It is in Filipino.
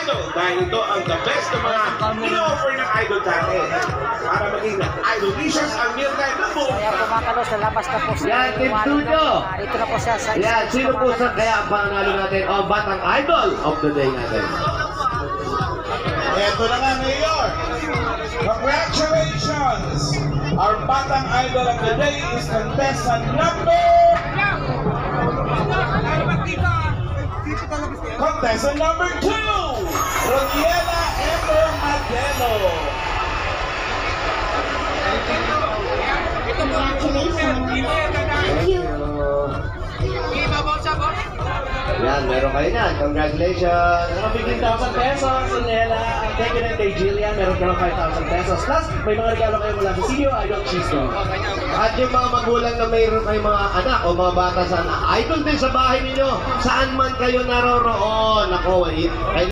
Idol dahil ito ang the best na mga in-offer ng idol dati para maging idolicious ang midnight na buong Kaya pumatalo sa labas na po siya. Yan, Team Studio. Dito na po siya sa Yan, sino po sa kaya ang panalo natin o batang idol of the day natin? Ito na nga, Mayor. Congratulations! Our batang idol of the day is contestant number 2, Rodiela Ember Magdelo. Thank you. Yan, meron kayo na. Congratulations. Mga 15,000 pesos, Nela. Thank you din kay Jillian. Meron ka ng 5,000 pesos. Plus, may mga regalo kayo mula sa CDO Idol Cheese Dog. At yung mga magulang na mayroon kayong mga anak o mga bata sa idol din sa bahay ninyo, saan man kayo naroroon. Ako,